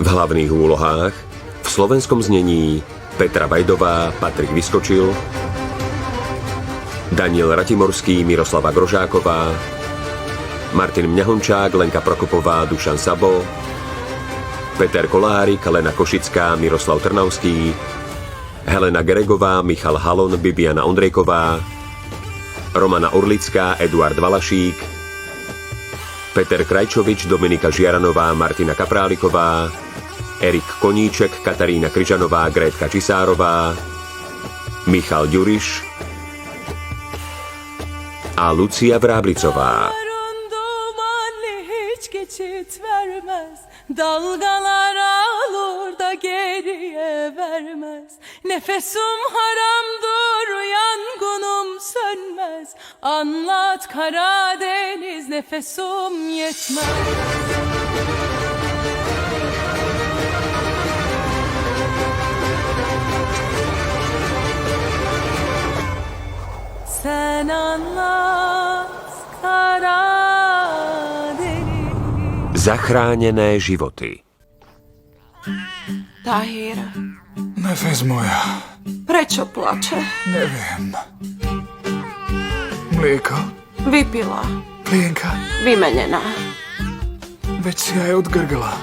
hlavných úlohách v slovenskom znení Petra Vajdová, Patrik Vyskočil, Daniel Ratimorský, Miroslava Grožáková, Martin Mňahončák, Lenka Prokopová, Dušan Sabo, Peter Kolárik, Lena Košická, Miroslav Trnavský, Helena Geregová, Michal Halon, Bibiana Ondrejková, Romana Orlická, Eduard Valašík, Peter Krajčovič, Dominika Žiaranová, Martina Kapráliková, Erik Koníček, Katarína Kryžanová, Grétka Čisárová, Michal Ďuriš a Lucia Vráblicová. Dalgalar alır da geriye vermez. Nefesim haramdır, yangınım sönmez. Anlat Karadeniz, nefesim yetmez. Sen anlat Karadeniz. Zachránené životy. Tahir, Nefes moja, prečo plače? neviem. Mlieko, Vypila, klienka, vymenená. veď si aj odgrgla.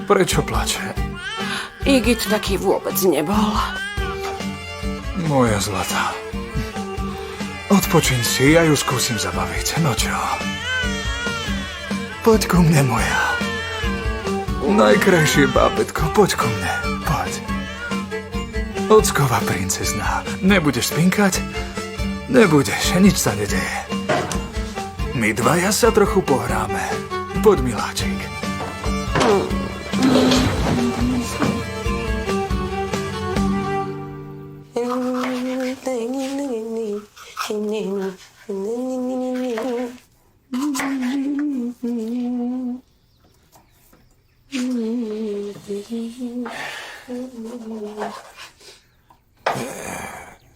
Prečo plače? Igit taký vôbec nebol. Moja zlatá. Odpočiň si, ja ju skúsim zabaviť. No čo? Poď ku mne, moja. Najkrajšie bábätko, poď ku mne, poď. Ocková princezná, nebudeš spinkať? Nebudeš, nič sa nedeje. My dvaja sa trochu pohráme. Poď, miláčik.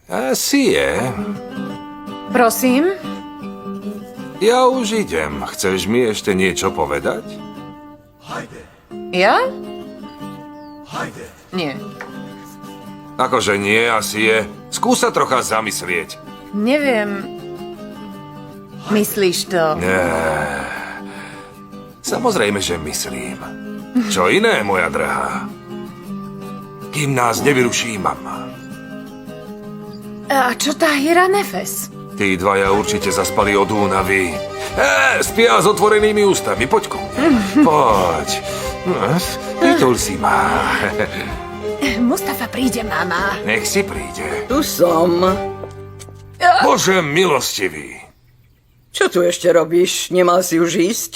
Asi je. Prosím? Ja už idem. Chceš mi ešte niečo povedať? Ja? Nie. Akože nie, asi je. Skús sa trocha zamyslieť. Neviem. Myslíš to? Samozrejme, že myslím. Čo iné, moja drahá? Kým nás nevyruší mama. A čo Tahira Nefes? Tí dvaja určite zaspali od únavy. Spia s otvorenými ústami. Poď ku mne. Poď. Pritul si ma. Mustafa príde, mama. Nech si príde. Tu som. Bože milostivý. Čo tu ešte robíš? Nemal si už ísť?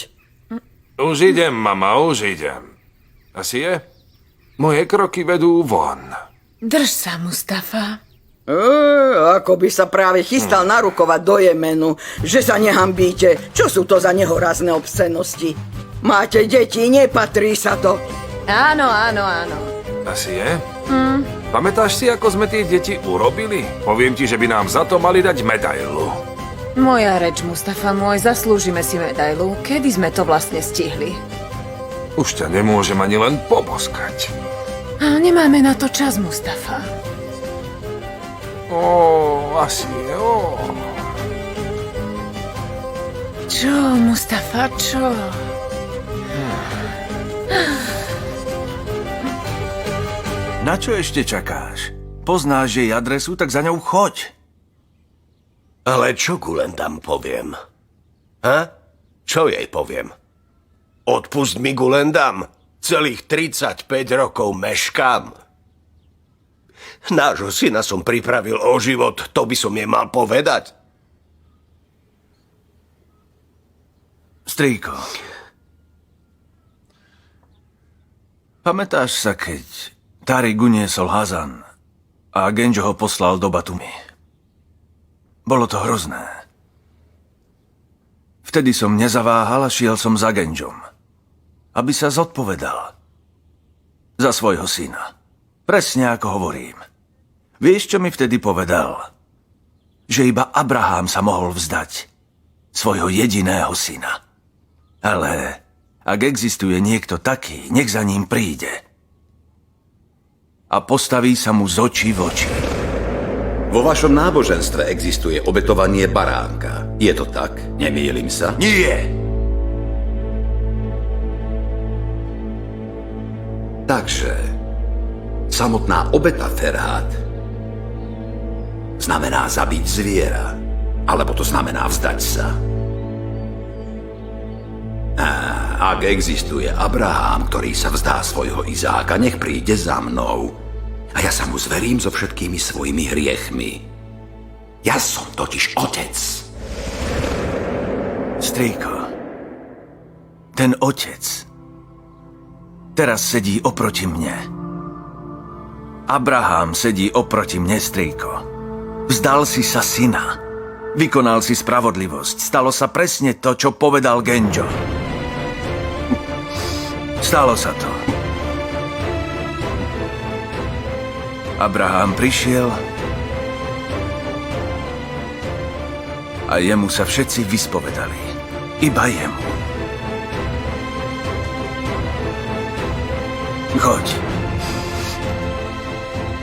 Už idem, mama, už idem. Asi je? Moje kroky vedú von. Drž sa, Mustafa. Ako by sa práve chystal narukovať do Jemenu, že sa nehambíte. Čo sú to za nehorazné obscenosti? Máte deti, nepatrí sa to. Áno, áno, áno. Asi je? Pamätáš si, ako sme tie deti urobili? Poviem ti, že by nám za to mali dať medailu. Moja reč, Mustafa môj, zaslúžime si medailu. Kedy sme to vlastne stihli? Už ťa nemôžem ani len poboskať. Nemáme na to čas, Mustafa. Asi je, Čo, Mustafa, čo? Na čo ešte čakáš? Poznáš jej adresu, tak za ňou choď. Ale čo Gulendam poviem? Čo jej poviem? Odpust mi, Gulendam. Celých 35 rokov meškám. Nášho syna som pripravil o život, to by som jej mal povedať. Strýko, pamätáš sa, keď Tárik uniesol Hazan a Genjo ho poslal do Batumi? Bolo to hrozné. Vtedy som nezaváhal a šiel som za Genjom, aby sa zodpovedal za svojho syna. Presne ako hovorím. Vieš, čo mi vtedy povedal? Že iba Abraham sa mohol vzdať svojho jediného syna. Ale Ak existuje niekto taký, nech za ním príde. A postaví sa mu z očí v oči. Vo vašom náboženstve existuje obetovanie baránka. Je to tak? Nemýlim sa? Nie! Takže samotná obeta Ferhat znamená zabiť zviera. Alebo to znamená vzdať sa. Ak existuje Abraham, ktorý sa vzdá svojho Izáka, nech príde za mnou. A ja sa mu zverím so všetkými svojimi hriechmi. Ja som totiž otec. Strýko, ten otec teraz sedí oproti mne. Abraham sedí oproti mne, strýko. Vzdal si sa syna. Vykonal si spravodlivosť. Stalo sa presne to, čo povedal Genjo. Stalo sa to. Abraham prišiel a jemu sa všetci vyspovedali. Iba jemu. Choď.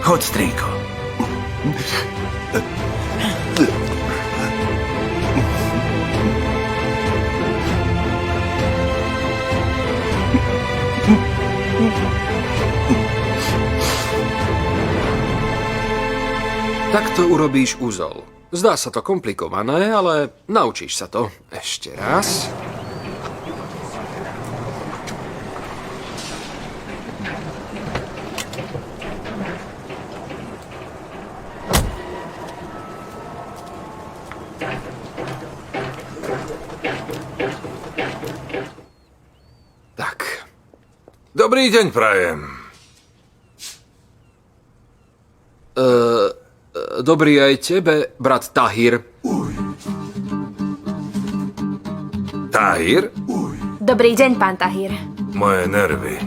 Choď, strýko. Takto urobíš úzol. Zdá sa to komplikované, ale naučíš sa to. Ešte raz. Tak. Dobrý deň, prajem. Dobrý aj tebe, brat Tahir. Tahir? Dobrý deň, pán Tahir. Moje nervy.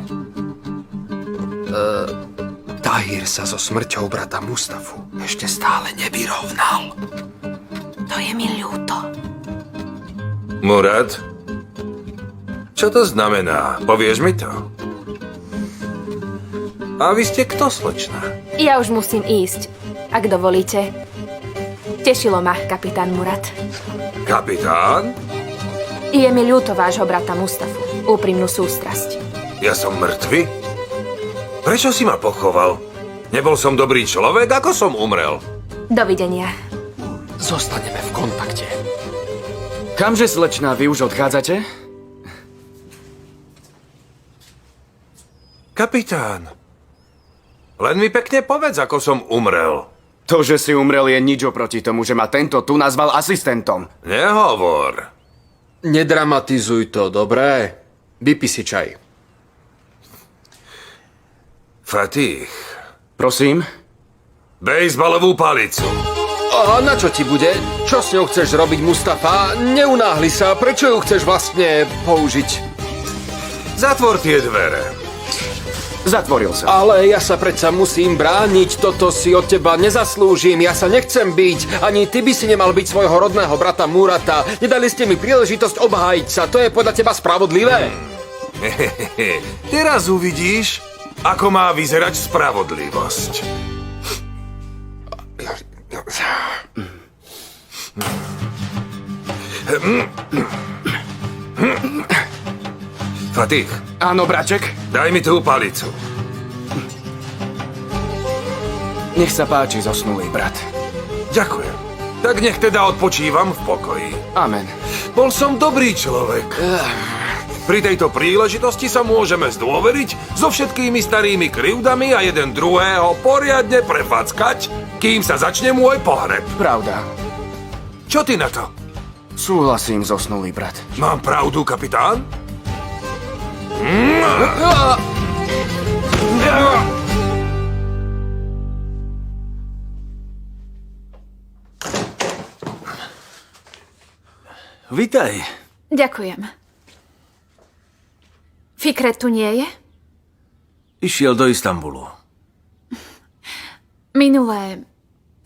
Tahir sa so smrťou brata Mustafu ešte stále nevyrovnal. To je mi ľúto. Murad? Čo to znamená? Povieš mi to? A vy ste kto, slečna? Ja už musím ísť, ak dovolíte. Tešilo ma, kapitán Murad. Kapitán? Je mi ľúto vášho brata Mustafu. Úprimnú sústrasť. Ja som mŕtvy? Prečo si ma pochoval? Nebol som dobrý človek, ako som umrel? Dovidenia. Zostaneme v kontakte. Kamže, slečná, vy už odchádzate? Kapitán, len mi pekne povedz, ako som umrel. To, že si umrel, je nič oproti tomu, že ma tento tu nazval asistentom. Nehovor. Nedramatizuj to, dobré? Vypí si čaj. Fatih. Prosím? Bejsbalovú palicu. A na čo ti bude? Čo s ňou chceš robiť, Mustafa? Neunáhli sa, prečo ju chceš vlastne použiť? Zatvor tie dvere. Zatvoril sa. Ale ja sa predsa musím brániť, toto si od teba nezaslúžim, ja sa nechcem byť, ani ty by si nemal byť svojho rodného brata Murata. Nedali ste mi príležitosť obhájiť sa, to je podľa teba spravodlivé? Teraz uvidíš, ako má vyzerať spravodlivosť. Fatih. Áno, braček? Daj mi tú palicu. Nech sa páči, zosnulý brat. Ďakujem. Tak nech teda odpočívam v pokoji. Amen. Bol som dobrý človek. Pri tejto príležitosti sa môžeme zdôveriť so všetkými starými krivdami a jeden druhého poriadne prefackať, kým sa začne môj pohreb. Pravda. Čo ty na to? Súhlasím, zosnulý brat. Mám pravdu, kapitán? Vitaj. Ďakujem. Fikret tu nie je? Išiel do Istanbulu. Minulé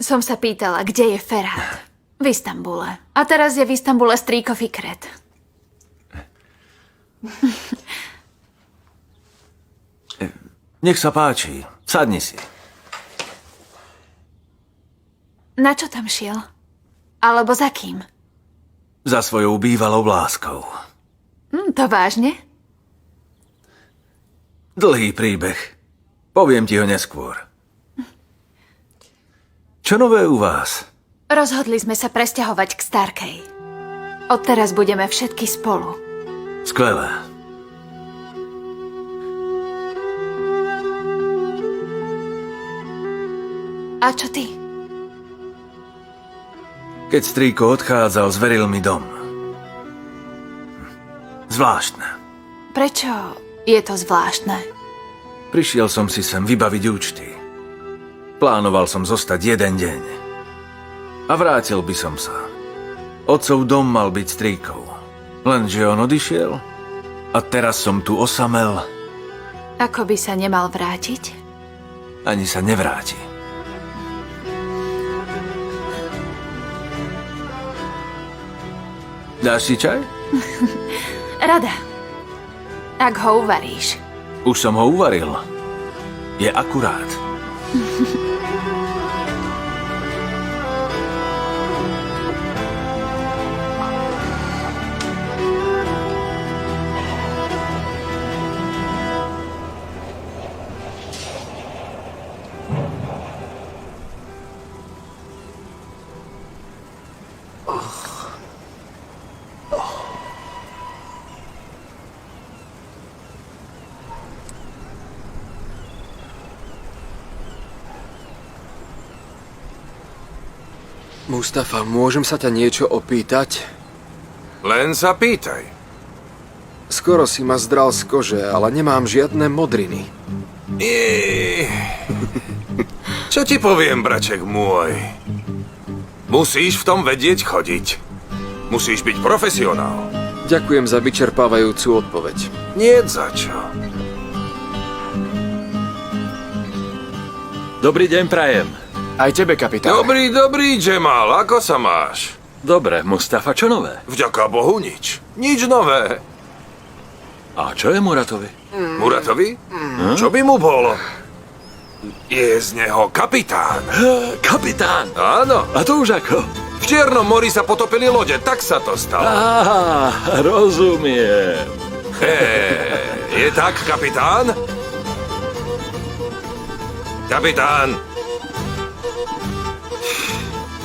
som sa pýtala, kde je Ferhat. V Istambule. A teraz je v Istambule strýko Fikret. Nech sa páči, sadni si. Na čo tam šiel? Alebo za kým? Za svojou bývalou láskou. To vážne? Dlhý príbeh. Poviem ti ho neskôr. Čo nové u vás? Rozhodli sme sa presťahovať k Starkej. Odteraz budeme všetky spolu. Skvelé. A čo ty? Keď strýko odchádzal, zveril mi dom. Zvláštne. Prečo je to zvláštne? Prišiel som si sem vybaviť účty. Plánoval som zostať jeden deň. A vrátil by som sa. Otcov dom mal byť strýkou. Lenže on odišiel. A teraz som tu osamel. Ako by sa nemal vrátiť? Ani sa nevráti. Dáš si čaj? Rada. Ak ho uvaríš. Už som ho uvaril. Je akurát. Mustafa, môžem sa ťa niečo opýtať? Len sa pýtaj. Skoro si ma zdral z kože, ale nemám žiadne modriny. Čo ti poviem, braček môj? Musíš v tom vedieť chodiť. Musíš byť profesionál. Ďakujem za vyčerpávajúcu odpoveď. Nie za čo. Dobrý deň, prajem. Aj tebe, kapitán. Dobrý, Jamal, ako sa máš? Dobre, Mustafa, čo nové? Vďaka Bohu nič. Nič nové. A čo je Muratovi? Muratovi? Čo by mu bolo? Je z neho kapitán. Kapitán? Áno. A to už ako? V Čiernom mori sa potopili lode, tak sa to stalo. Á, rozumiem. Je tak, kapitán? Kapitán.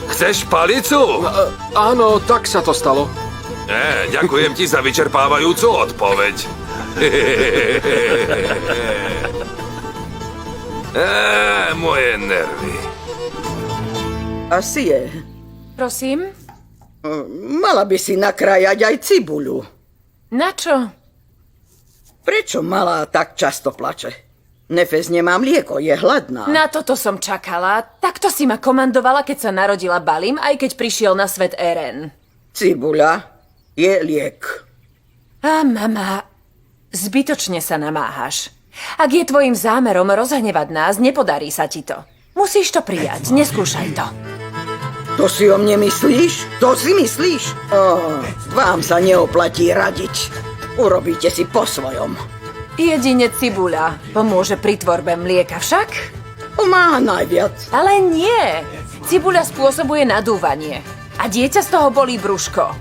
Chceš palicu? Áno, tak sa to stalo. Ďakujem ti za vyčerpávajúcu odpoveď. Moje nervy. Asi je. Prosím? Mala by si nakrájať aj cibuľu. Na čo? Prečo malá tak často plače? Nefes nemá mlieko, je hladná. Na toto som čakala. Takto si ma komandovala, keď sa narodila Balim, aj keď prišiel na svet Eren. Cibuľa je liek. A mama, zbytočne sa namáhaš. Ak je tvojim zámerom rozhnevať nás, nepodarí sa ti to. Musíš to prijať, neskúšaj to. To si o mne myslíš? To si myslíš? Vám sa neoplatí radiť. Urobíte si po svojom. Jedine cibuľa pomôže pri tvorbe mlieka však? Pomáha najviac. Ale nie. Cibuľa spôsobuje nadúvanie. A dieťa z toho bolí brúško.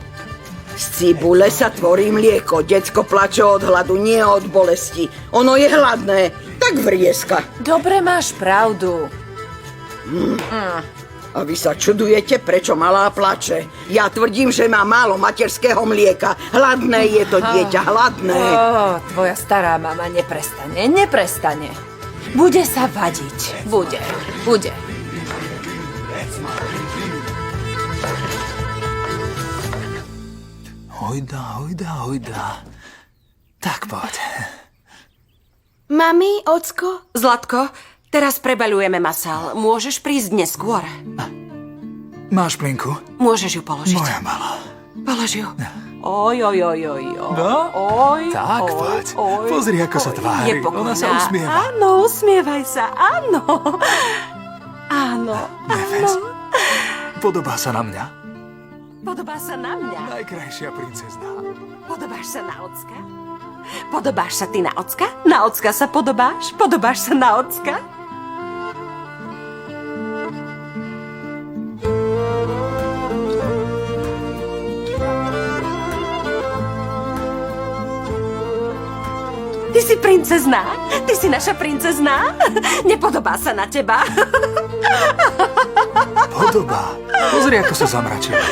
Z cibule sa tvorí mlieko. Decko plače od hladu, nie od bolesti. Ono je hladné, tak vrieska. Dobre, máš pravdu. A vy sa čudujete, prečo malá plače. Ja tvrdím, že má málo materského mlieka. Hladné je to dieťa, hladné. Tvoja stará mama neprestane. Bude sa vadiť. Bude. Hojda. Tak poď. Mami, ocko, Zlatko, teraz prebaľujeme masál. Môžeš prísť neskôr? Máš plinku? Môžeš ju položiť. Moja malá. Polož ju. Oj. No? Tak poď. Pozri, ako sa tvári. Ona sa usmieva. Áno, usmievaj sa, áno. Nefes. Podobá sa na mňa. Podobá sa na mňa. Najkrajšia princezná. Podobáš sa na ocka? Podobáš sa ty na ocka? Na ocka sa podobáš? Podobáš sa na ocka? Ty si princezná? Ty si naša princezná? Nepodobá sa na teba? Podobá. Pozri, ako sa zamračila.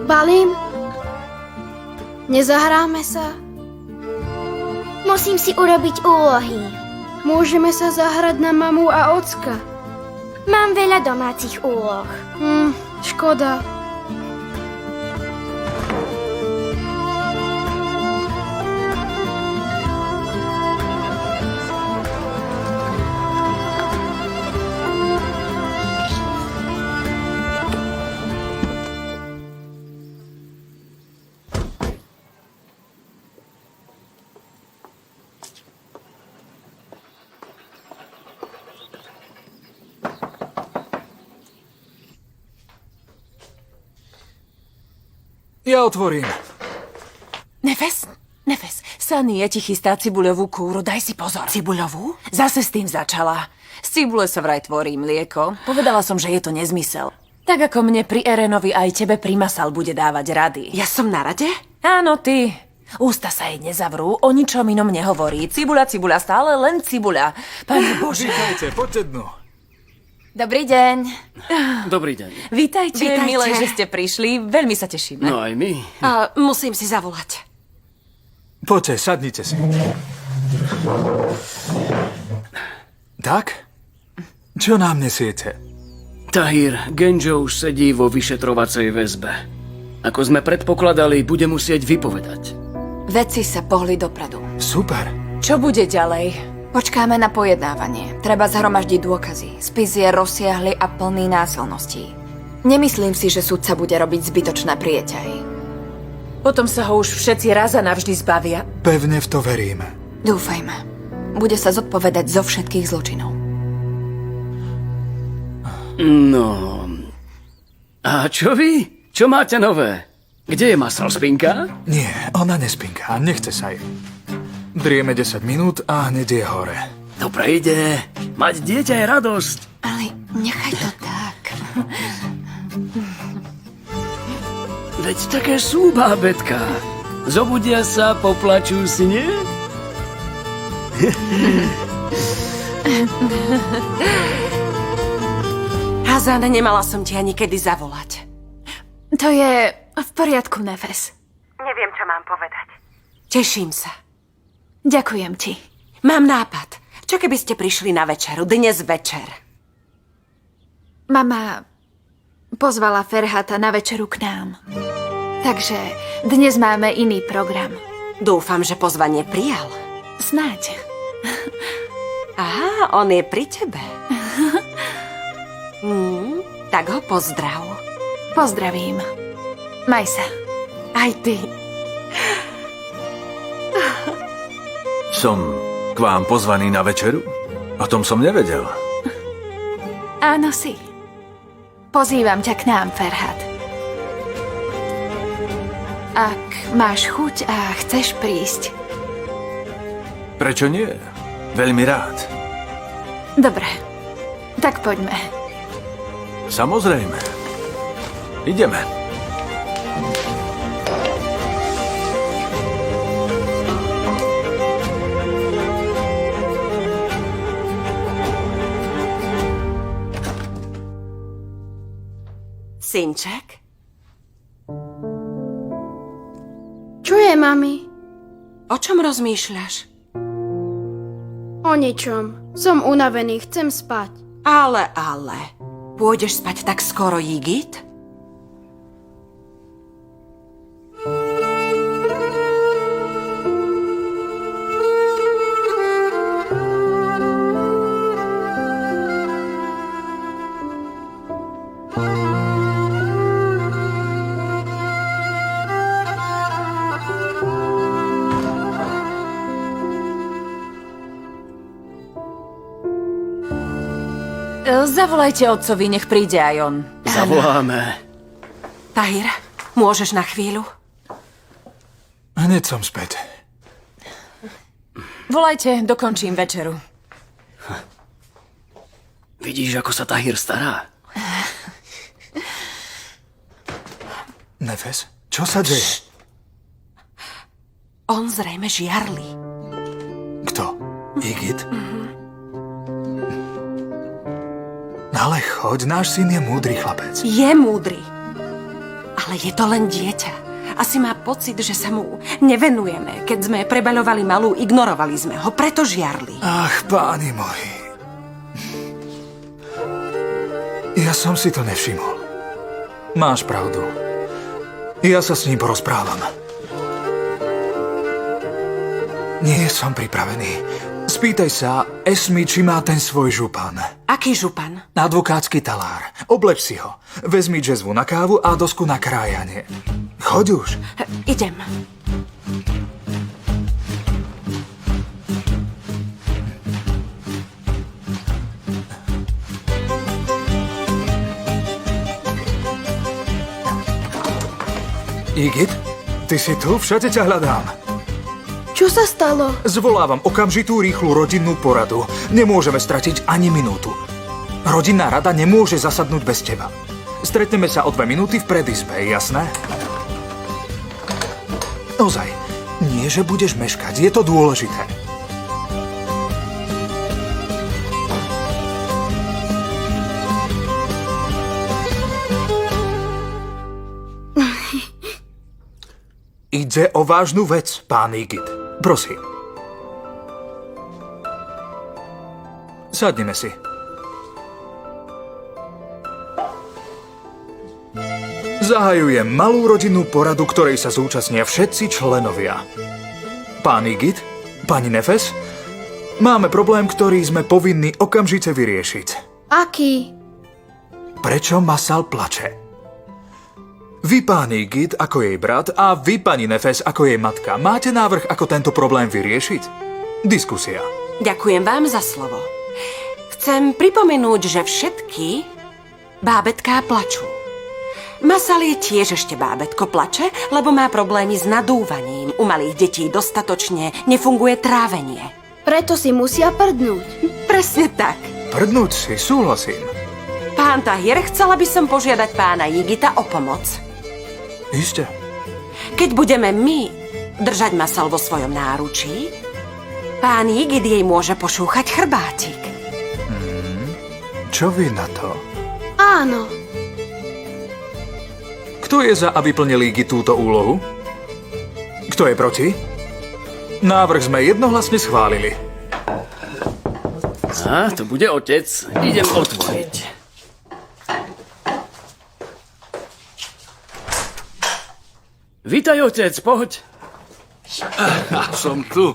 Balím? Nezahráme sa? Musím si urobiť úlohy. Môžeme sa zahrať na mamu a ocka. Mám veľa domácich úloh. Škoda. Ja otvorím. Nefes. Sunny je ti chystá cibuľovú kúru, daj si pozor. Cibuľovú? Zase s tým začala. Z cibule sa vraj tvorí mlieko. Povedala som, že je to nezmysel. Tak ako mne pri Erenovi aj tebe pri Masal bude dávať rady. Ja som na rade? Áno, ty. Ústa sa jej nezavrú, o ničom inom nehovorí. Cibuľa, stále len cibuľa. Pane Bože. Vítajte, poďte dnu. Dobrý deň. Dobrý deň. Vítajte, Vítajte. milé, že ste prišli. Veľmi sa tešíme. No aj my. Musím si zavolať. Poďte, sadnite si. Tak? Čo nám nesiete? Tahir, Genjo už sedí vo vyšetrovacej väzbe. Ako sme predpokladali, bude musieť vypovedať. Veci sa pohli dopredu. Super. Čo bude ďalej? Počkáme na pojednávanie. Treba zhromaždiť dôkazy. Spis je rozsiahly a plný násilností. Nemyslím si, že sudca bude robiť zbytočné prieťahy. Potom sa ho už všetci raz a navždy zbavia. Pevne v to veríme. Dúfajme. Bude sa zodpovedať zo všetkých zločinov. No... A čo vy? Čo máte nové? Kde je Masal, spinka? Nie, ona nespinká, nechce sa jej. Drieme 10 minút a hneď je hore. To prejde. Mať dieťa je radosť. Ale nechaj to tak. Veď také sú bábetka. Zobudia sa, poplačú si, nie? Hazan, nemala som ti ani kedy zavolať. To je v poriadku, Nefes. Neviem, čo mám povedať. Teším sa. Ďakujem ti. Mám nápad. Čo keby ste prišli na večeru, dnes večer? Mama pozvala Ferhata na večeru k nám. Takže dnes máme iný program. Dúfam, že pozvanie prijal. Snáď. Aha, on je pri tebe. Tak ho pozdrav. Pozdravím. Maj sa. Aj ty. Som k vám pozvaný na večeru? O tom som nevedel. Áno si. Pozývam ťa k nám, Ferhat. Ak máš chuť a chceš prísť. Prečo nie? Veľmi rád. Dobre, tak poďme. Samozrejme. Ideme. Synček? Čo je, mami? O čom rozmýšľaš? O ničom. Som unavený, chcem spať. Ale. Pôjdeš spať tak skoro, Jigit? Zavolajte otcovi, nech príde aj on. Zavoláme. Tahir, môžeš na chvíľu? Hneď som späť. Volajte, dokončím večeru. Vidíš, ako sa Tahir stará? Nefes, čo sa deje? On zrejme žiarli. Kto? Igit? Ale choď, náš syn je múdry chlapec. Je múdry. Ale je to len dieťa. Asi má pocit, že sa mu nevenujeme. Keď sme prebaľovali malú, ignorovali sme ho, preto žiarli. Ach, páni moji. Ja som si to nevšimol. Máš pravdu. Ja sa s ním porozprávam. Nie som pripravený. Spýtaj sa Esmy, či má ten svoj župan. Aký župan? Advokátsky talár. Obleč si ho. Vezmi džezvu na kávu a dosku na krájanie. Choď už. Idem. Igit, ty si tu? Všade ťa hľadám. Čo sa stalo? Zvolávam okamžitú rýchlu rodinnú poradu. Nemôžeme stratiť ani minútu. Rodinná rada nemôže zasadnúť bez teba. Stretneme sa o 2 minúty v predizbe, jasné? Ozaj, nie, že budeš meškať, je to dôležité. Ide o vážnu vec, pán Igit. Prosím. Sadnime si. Zahajujem malú rodinnú poradu, ktorej sa zúčastnia všetci členovia. Pán Igit, pani Nefes, máme problém, ktorý sme povinní okamžite vyriešiť. Aký? Prečo Masal plače? Vy, pán Igit, ako jej brat a vy, pani Nefes, ako jej matka, máte návrh, ako tento problém vyriešiť? Diskusia. Ďakujem vám za slovo. Chcem pripomenúť, že všetky bábätká plačú. Masal je tiež ešte bábätko, plače, lebo má problémy s nadúvaním. U malých detí dostatočne nefunguje trávenie. Preto si musia prdnúť. Presne tak. Prdnúť si, súhlasím. Pán Tahir, chcela by som požiadať pána Igita o pomoc. Isté. Keď budeme my držať Masal vo svojom náručí, pán Igit jej môže pošúchať chrbátik. Čo vy na to? Áno. Kto je za, aby plnil Igit túto úlohu? Kto je proti? Návrh sme jednohlasne schválili. Á, to bude otec. Idem otvoriť. Vítaj, otec, poď. Som tu.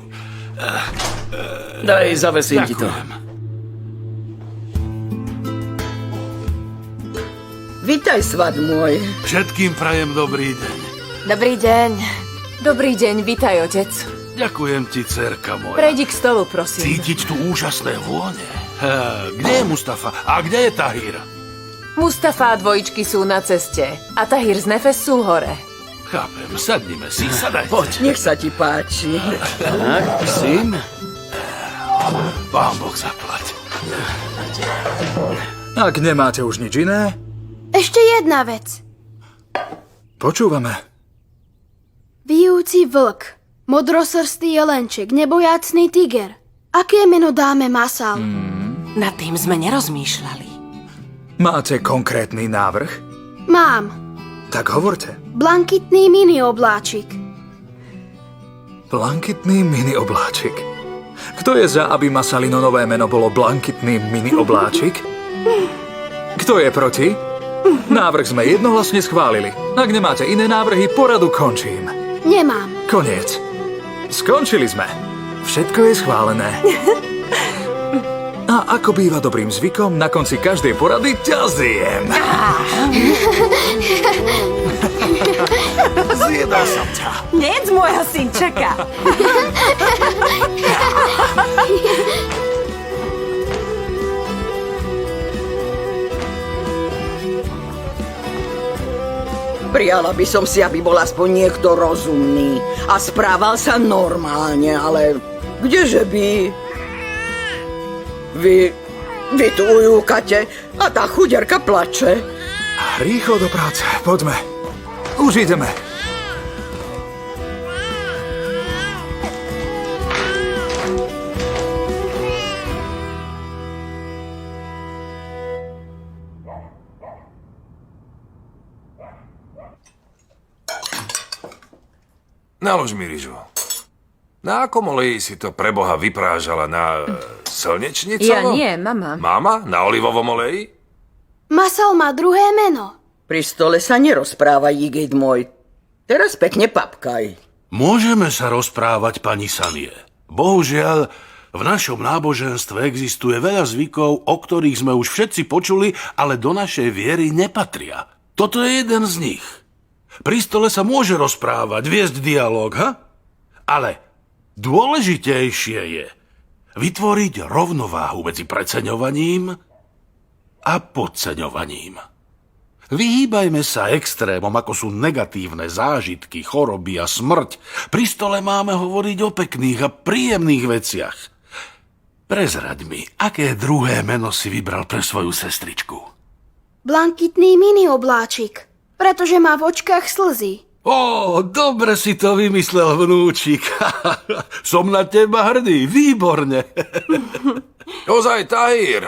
Daj, zavesím ti to. Vítaj, svat môj. Všetkým prajem dobrý deň. Dobrý deň. Dobrý deň, vítaj, otec. Ďakujem ti, dcerka moja. Prejdi k stolu, prosím. Cítiť tu úžasné vône. Kde je Mustafa? A kde je Tahir? Mustafa a dvojičky sú na ceste a Tahir z Nefes sú hore. Chápem, sadnime si, sadajte. Poď. Nech sa ti páči. Tak, prosím. Pán Boh zaplať. Ak nemáte už nič iné, Ešte jedna vec. počúvame. Vijúci vlk, modrosrstý jelenček, nebojácný tiger. Aké meno dáme Masal? Nad tým sme nerozmýšľali. Máte konkrétny návrh? Mám. Tak hovorte. Blankitný mini obláčik. Blankitný mini obláčik. Kto je za, aby Masalino nové meno bolo Blankitný mini obláčik? Kto je proti? Návrh sme jednohlasne schválili. Ak nemáte iné návrhy, poradu končím. Nemám. Koniec. Skončili sme. Všetko je schválené. A ako býva dobrým zvykom, na konci každej porady ťa zjem. Zjedol som ťa. Nejedz môjho synčeka. Prijala by som si, aby bol aspoň niekto rozumný a správal sa normálne, ale kdeže by? Vy tu ujúkate a tá chuderka plače. Rýchlo do práce, poďme. Už ideme. Nalož mi ryžu. Na akom oleji si to pre Boha vyprážala? Na slnečnicu? Ja nie, mama. Mama? Na olivovom oleji? Masal má druhé meno. Pri stole sa nerozpráva, Jigid môj. Teraz pekne papkaj. Môžeme sa rozprávať, pani Sanie. Bohužiaľ, v našom náboženstve existuje veľa zvykov, o ktorých sme už všetci počuli, ale do našej viery nepatria. Toto je jeden z nich. Pri stole sa môže rozprávať, viesť dialog, ale dôležitejšie je vytvoriť rovnováhu medzi preceňovaním a podceňovaním. Vyhýbajme sa extrémom, ako sú negatívne zážitky, choroby a smrť. Pri stole máme hovoriť o pekných a príjemných veciach. Prezraď mi, aké druhé meno si vybral pre svoju sestričku? Blankitný mini obláčik, pretože má v očkách slzy. Ó, dobre si to vymyslel, vnúčik. Som na teba hrdý, výborne. Ozaj, Tahir,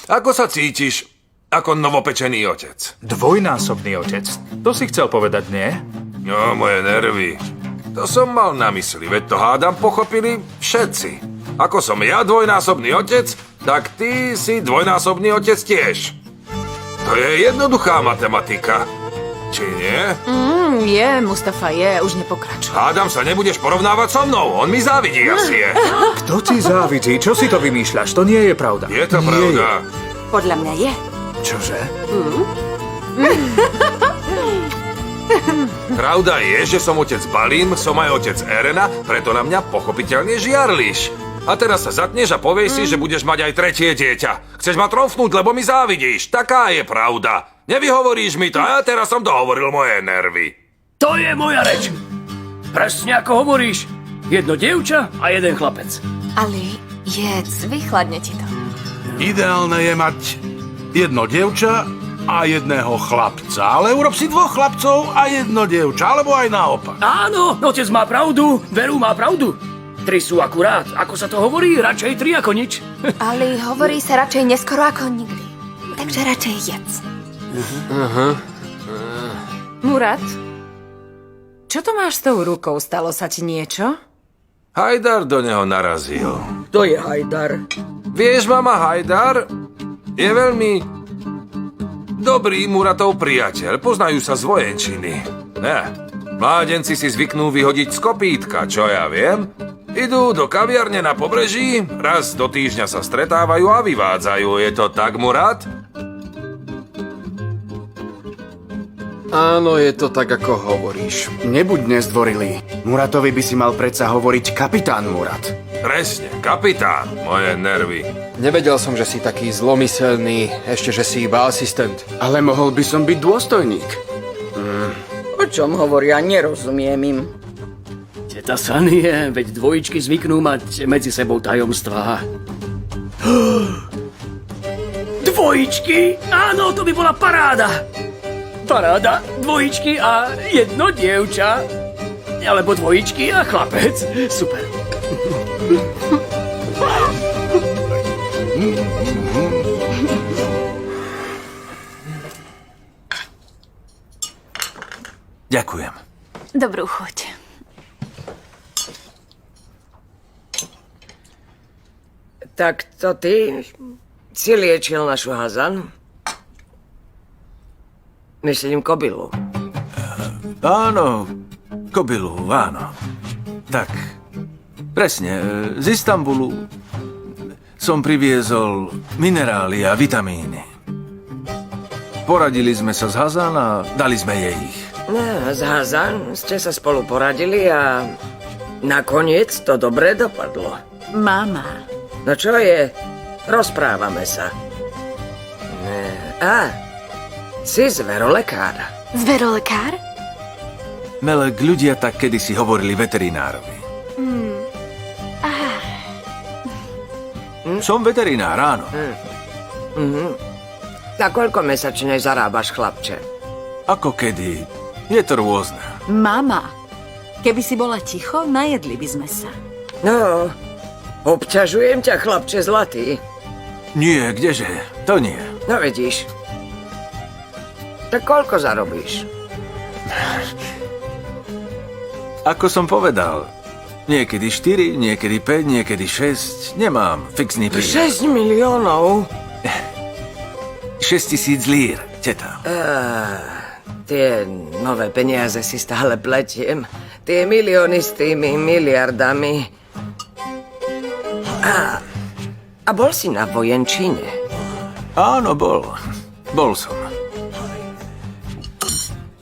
ako sa cítiš ako novopečený otec? Dvojnásobný otec. To si chcel povedať, nie? No, moje nervy. To som mal na mysli, veď to hádam pochopili všetci. Ako som ja dvojnásobný otec, tak ty si dvojnásobný otec tiež. To je jednoduchá matematika. Či nie? Je, Mustafa, je, už nepokračuj. Hádam sa nebudeš porovnávať so mnou, on mi závidí asi je. Kto ti závidí? Čo si to vymýšľaš? To nie je pravda. Je to pravda. Podľa mňa je. Čože? Pravda je, že som otec Balím, som aj otec Erena, preto na mňa pochopiteľne žiarliš. A teraz sa zatneš a povieš si, že budeš mať aj tretie dieťa. Chceš ma tromfnúť, lebo mi závidíš. Taká je pravda. Nevyhovoríš mi to, a teraz som dohovoril moje nervy. To je moja reč. Presne ako hovoríš. Jedno dievča a jeden chlapec. Ali, jedz, vychladne ti to. Ideálne je mať jedno dievča a jedného chlapca, ale urob si dvoch chlapcov a jedno dievča, alebo aj naopak. Áno, otec má pravdu, Veru má pravdu. 3 sú akurát, ako sa to hovorí, radšej 3 ako nič. Ali, hovorí sa radšej neskoro ako nikdy. Takže radšej jedz. Murat, čo to máš s tou rukou? Stalo sa ti niečo? Hajdar do neho narazil. Kto je Hajdar? Vieš, mama, Hajdar je veľmi dobrý Muratov priateľ. Poznajú sa z vojenčiny. Mládenci si zvyknú vyhodiť z kopítka, čo ja viem. Idú do kaviarne na pobreží, raz do týždňa sa stretávajú a vyvádzajú. Je to tak, Murat? Áno, je to tak, ako hovoríš. Nebuď nezdvorilý. Muratovi by si mal predsa hovoriť kapitán Murat. Presne, kapitán, moje nervy. Nevedel som, že si taký zlomyselný, ešte, že si iba asistent. Ale mohol by som byť dôstojník. O čom hovoria, nerozumiem im. Teta Sanie, veď dvojičky zvyknú mať medzi sebou tajomstvá. Dvojičky? Áno, to by bola paráda. Paráda, dvojičky a jedno dievča. Alebo dvojičky a chlapec. Super. Ďakujem. Dobrú chuť. Tak to ty si liečil našu Hazan? Myslím kobylu. Áno, kobylu, áno. Tak, presne, z Istanbulu som priviezol minerály a vitamíny. Poradili sme sa s Hazan a dali sme jej ich. Z Hazan ste sa spolu poradili a nakoniec to dobre dopadlo. Mama. No čo je? Rozprávame sa. Si zverolekár. Zverolekár? Melek, ľudia tak kedysi hovorili veterinárovi. Som veterinár, áno. Na koľko mesačne zarábaš, chlapče? Ako kedy? Je to rôzne. Mama, keby si bola ticho, najedli by sme sa. No, obťažujem ťa, chlapče zlatý. Nie, kdeže? To nie. No vidíš. Tak koľko zarobíš? Ako som povedal, niekedy 4, niekedy 5, niekedy 6. Nemám fixný príjem. 6 miliónov? 6 000 lír, teta. Tie nové peniaze si stále pletiem. Tie milióny s tými miliardami. A bol si na vojenčine? Áno, bol. Bol som.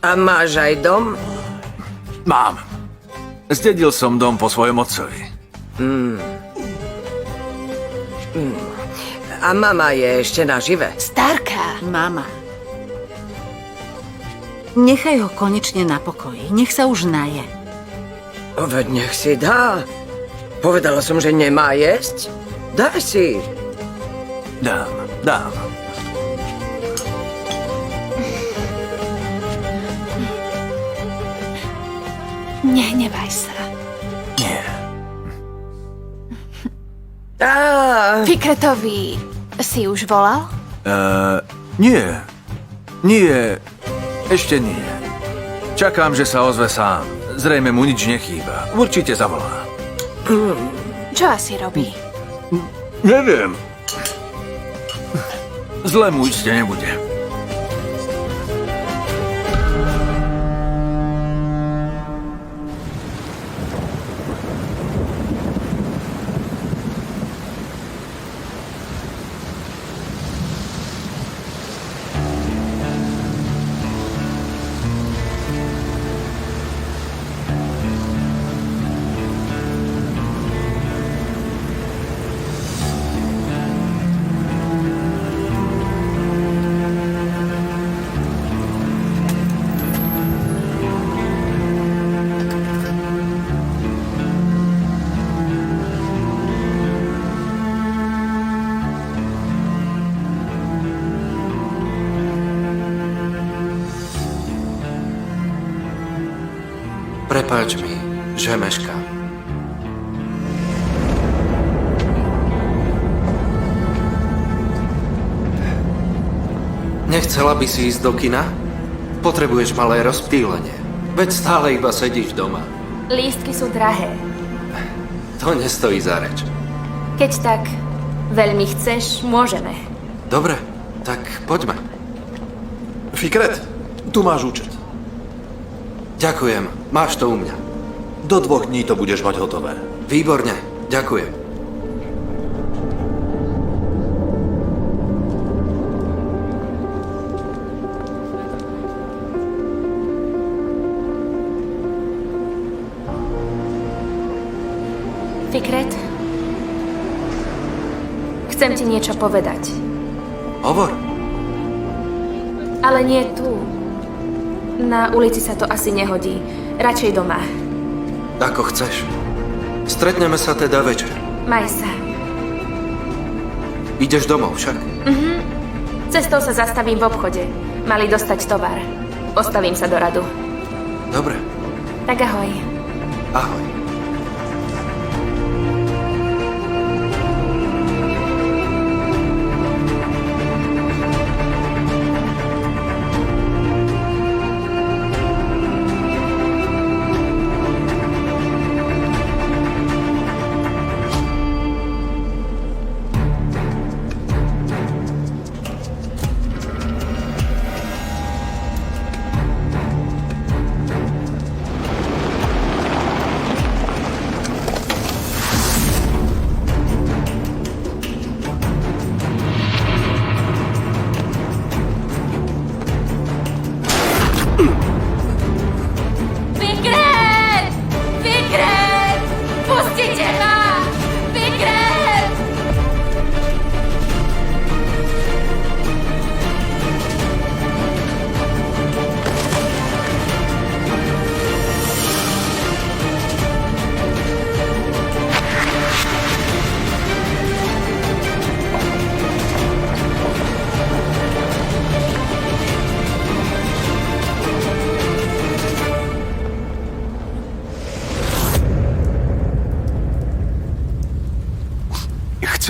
A máš aj dom? Mám. Zdedil som dom po svojom otcovi. A mama je ešte nažive? Starka. Mama. Nechaj ho konečne na pokoji. Nech sa už naje. Veď nech si dá. Povedala som, že nemá jesť. Daj si. Dám. Nehnevaj sa. Nie. Fikretovi si už volal? Nie. Nie. Ešte nie. Čakám, že sa ozve sám. Zrejme mu nič nechýba. Určite zavolá. Čo asi robí? Neviem. Zle mu iste nebude. Prepáč mi, že meškám. Nechcela by si ísť do kina? Potrebuješ malé rozptýlenie. Veď stále iba sedíš doma. Lístky sú drahé. To nestojí za reč. Keď tak veľmi chceš, môžeme. Dobre, tak poďme. Fikret, tu máš účet. Ďakujem, máš to u mňa. Do 2 dní to budeš mať hotové. Výborne, ďakujem. Fikret, chcem ti niečo povedať. Hovor. Ale nie tu. Na ulici sa to asi nehodí. Radšej doma. Ako chceš. Stretneme sa teda večer. Maj sa. Ideš domov však? Cestou sa zastavím v obchode. Mali dostať tovar. Postavím sa do radu. Dobre. Tak ahoj. Ahoj.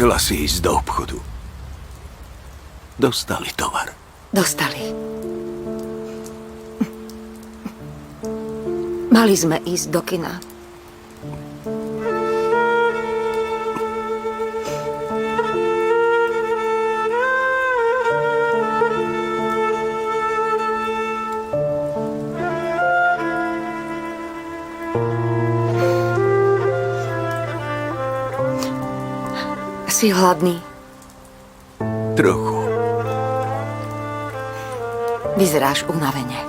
Chcela si ísť do obchodu. Dostali tovar. Dostali. Mali sme ísť do kina. Si hladný? Trochu. Vyzeráš unavene.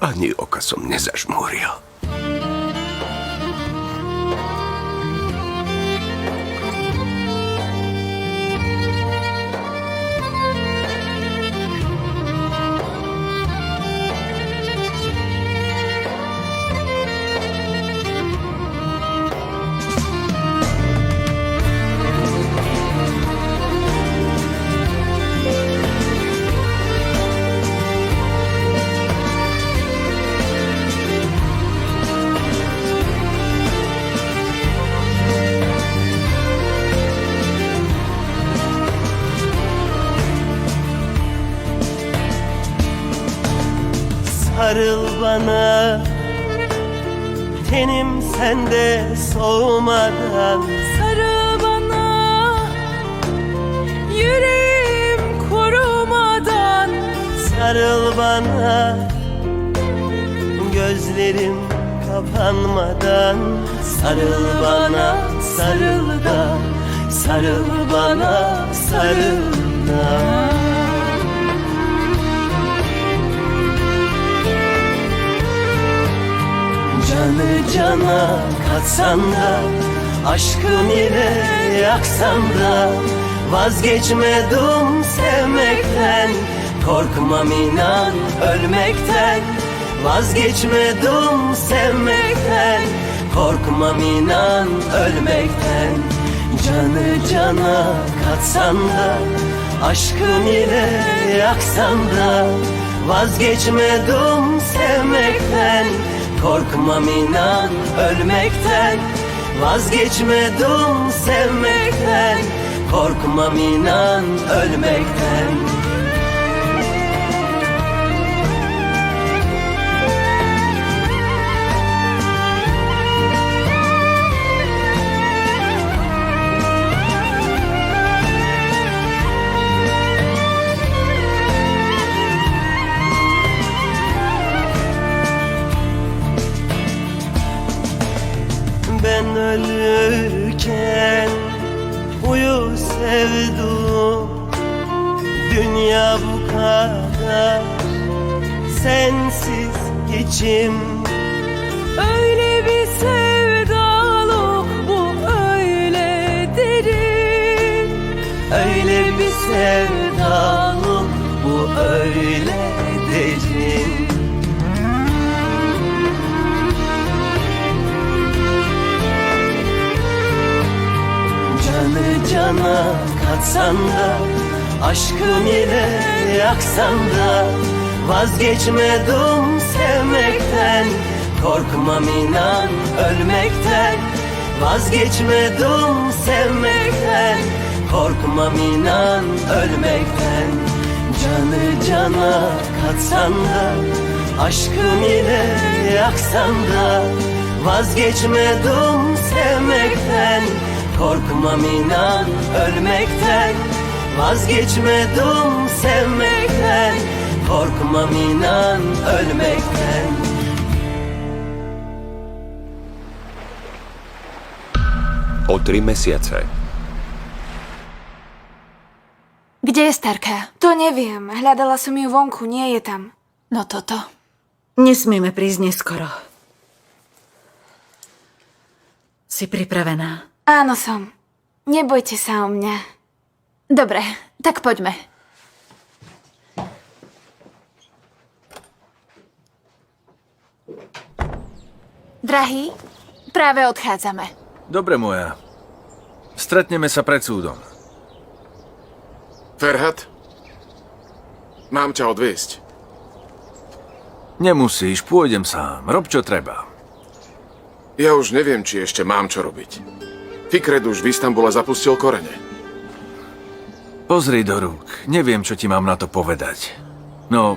Ani oka som nezažmúril. Sarıl bana, tenim sende soğumadan. Sarıl bana, yüreğim kurumadan. Sarıl bana, gözlerim kapanmadan. Sarıl bana, sarıl da, sarıl bana, sarıl da. Canı cana katsan da, aşkın ile yaksan da, vazgeçmedim sevmekten, korkmam inan ölmekten. Vazgeçmedim sevmekten, korkmam inan ölmekten. Canı cana katsan da, aşkın ile yaksan da, vazgeçmedim sevmekten, korkmam inan ölmekten. Vazgeçmedim sevmekten, korkmam inan ölmekten. Ben ölürken uyu sevdum, dünya bu kadar sensiz geçim. Öyle bir sevdalık bu, öyle derin. Öyle bir sevdalık bu, öyle derin. Canı cana katsan da, aşkın ile yaksan da, vazgeçmedim sevmekten, korkmam inan ölmekten. Vazgeçmedim sevmekten, korkmam inan ölmekten. Canı cana katsan da, aşkın ile yaksan da, vazgeçmedim sevmekten, korkmam inan ölmekten. Vazgeçmedim sevmekten, korkmam inan ölmekten. O 3 mesiace. Kde je starka? To neviem. Hľadala som ju vonku, nie je tam. No toto. Nesmieme prísť neskoro. Si pripravená? Áno som. Nebojte sa o mňa. Dobre, tak poďme. Drahý, práve odchádzame. Dobre, moja. Stretneme sa pred súdom. Ferhat, mám ťa odviesť. Nemusíš, pôjdem sám. Rob, čo treba. Ja už neviem, či ešte mám čo robiť. Fikret už v Istambule zapustil korene. Pozri do rúk. Neviem, čo ti mám na to povedať. No,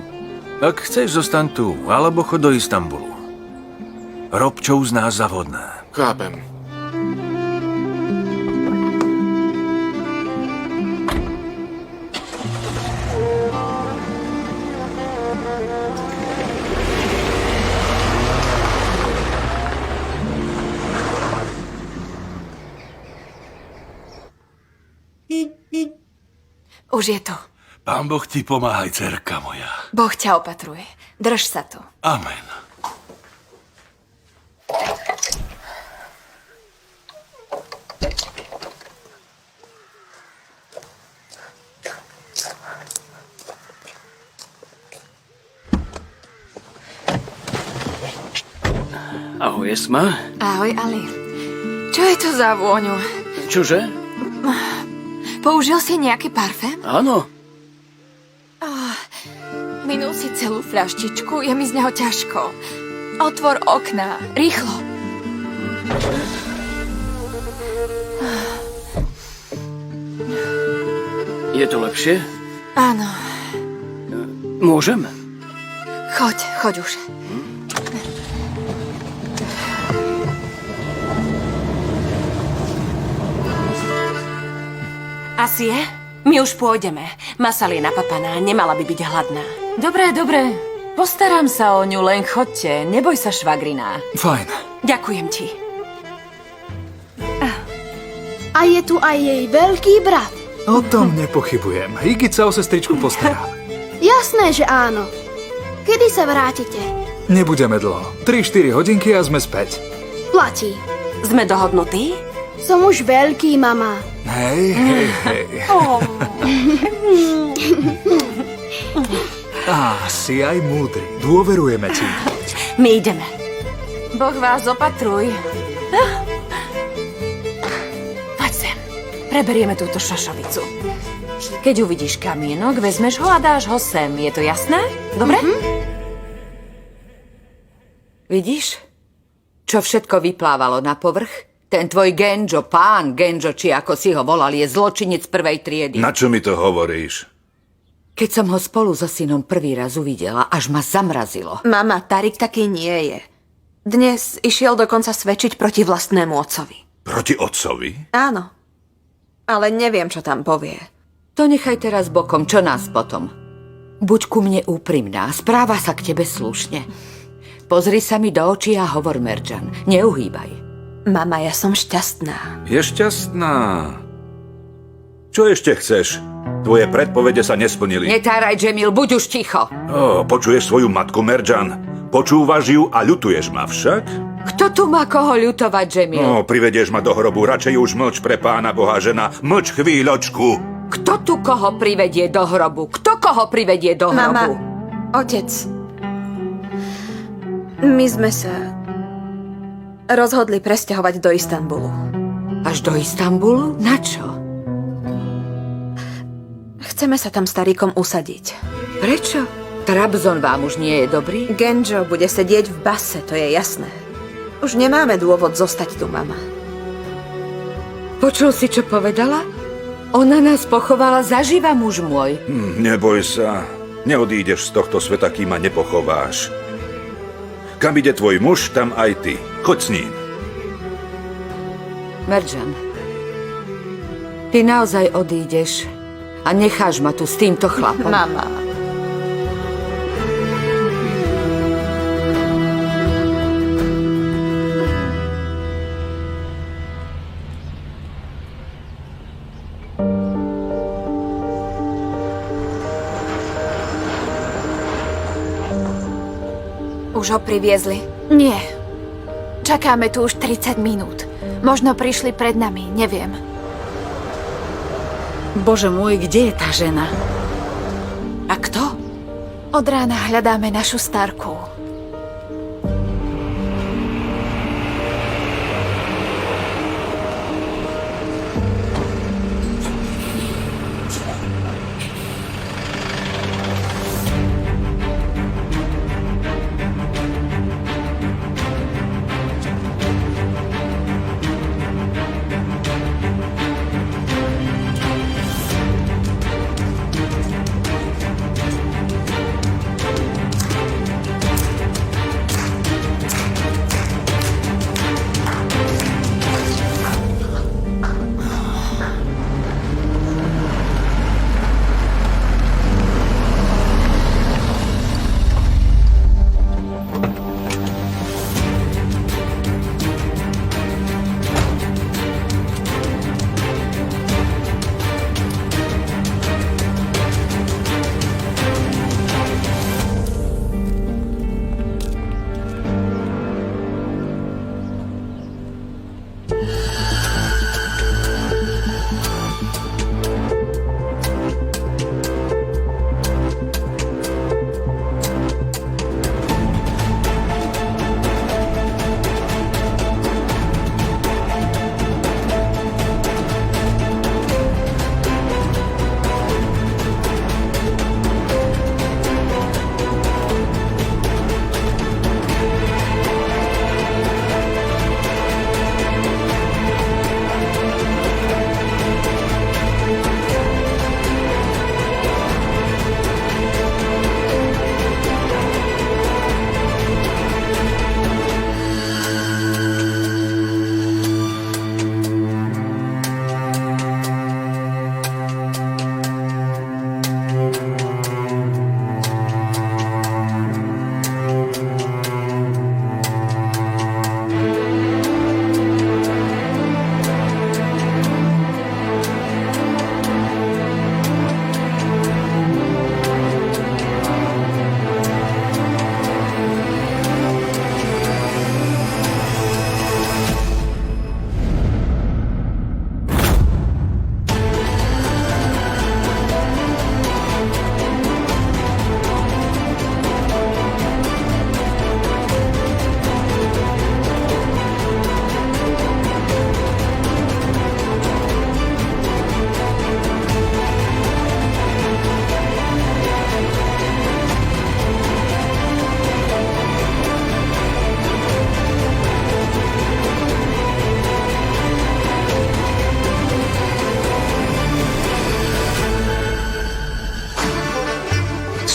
ak chceš, zostaň tu, alebo chod do Istanbulu. Rob, čo uznáš za vhodné. Chápem. Už je to. Pán Boh ti pomáhaj, dcerka moja. Boh ťa opatruje. Drž sa tu. Amen. Ahoj, Esma. Ahoj, Ali. Čo je to za vôňu? Čože? Použil si nejaký parfém? Áno. Minul si celú fľaštičku, je mi z neho ťažko. Otvor okná, rýchlo. Je to lepšie? Áno. Môžem? Choď už. Asi je? My už pôjdeme. Masali je napapaná, nemala by byť hladná. Dobre. Postaram sa o ňu, len chodte. Neboj sa, švagriná. Fajn. Ďakujem ti. A je tu aj jej veľký brat. O tom nepochybujem. Igit sa o sestričku postará. Jasné, že áno. Kedy sa vrátite? Nebudeme dlho. 3-4 hodinky a sme späť. Platí. Sme dohodnutí? Som už veľký, mama. Hej. Si aj múdry. Dôverujeme ti. My ideme. Boh vás opatruj. Poď sem. Preberieme túto šošovicu. Keď uvidíš kamienok, vezmeš ho a dáš ho sem. Je to jasné? Dobre? Vidíš, čo všetko vyplávalo na povrch? Ten tvoj Genjo, pán Genjo, či ako si ho volal, je zločinec prvej triedy. Na čo mi to hovoríš? Keď som ho spolu so synom prvý raz uvidela, až ma zamrazilo. Mama, Tarik taký nie je. Dnes išiel dokonca svedčiť proti vlastnému otcovi. Proti otcovi? Áno. Ale neviem, čo tam povie. To nechaj teraz bokom, čo nás potom. Buď ku mne úprimná, správa sa k tebe slušne. Pozri sa mi do očí a hovor, Merdžan. Neuhýbaj. Mama, ja som šťastná. Je šťastná. Čo ešte chceš? Tvoje predpovede sa nesplnili. Netáraj, Džemil, buď už ticho. Počuješ svoju matku, Merdžan? Počúvaš ju a ľutuješ ma však? Kto tu má koho ľutovať, Džemil? Privedieš ma do hrobu, radšej už mlč pre pána Boha, žena. Mlč chvíľočku. Kto tu koho privedie do hrobu? Kto koho privedie do hrobu? Mama, otec, my sme sa rozhodli presťahovať do Istanbulu. Až do Istanbulu? Na čo? Chceme sa tam s Tarikom usadiť. Prečo? Trabzon vám už nie je dobrý? Genjo bude sedieť v base, to je jasné. Už nemáme dôvod zostať tu, mama. Počul si, čo povedala? Ona nás pochovala zaživa, muž môj. Neboj sa. Neodídeš z tohto sveta, kým ma nepochováš. Kam ide tvoj muž, tam aj ty. Choď s ním. Merdžan, ty naozaj odídeš a necháš ma tu s týmto chlapom. Mama. Už ho priviezli? Nie. Čakáme tu už 30 minút. Možno prišli pred nami, neviem. Bože môj, kde je tá žena? A kto? Od rána hľadáme našu starku.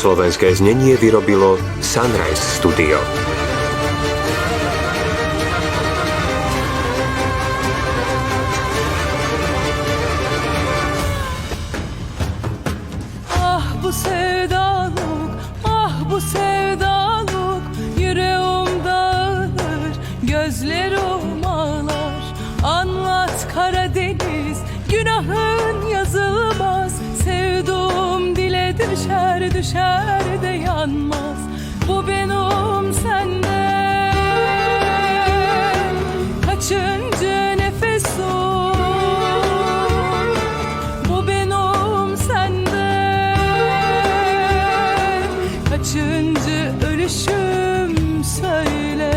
Slovenské znenie vyrobilo Sunrise Studio. Ah bu sevdalık, ah bu sevdalık, yüreğim dağılır, gözlerim ağlar. Anlat Karadeniz, günahın yazılmaz. Sevduğum dile düşer, düşer de yanmaz. Bu benim senden kaçıncı nefesim? Bu benim senden kaçıncı ölüşüm söyle.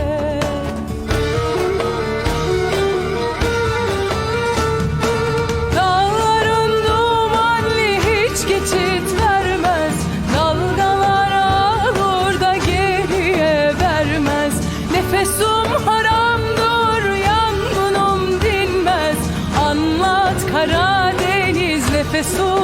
Dağların dumanlı hiç geçit vermez. Dalgalar ağır da geriye vermez. Nefesim haramdır, yangınım dinmez. Anlat Karadeniz, nefesim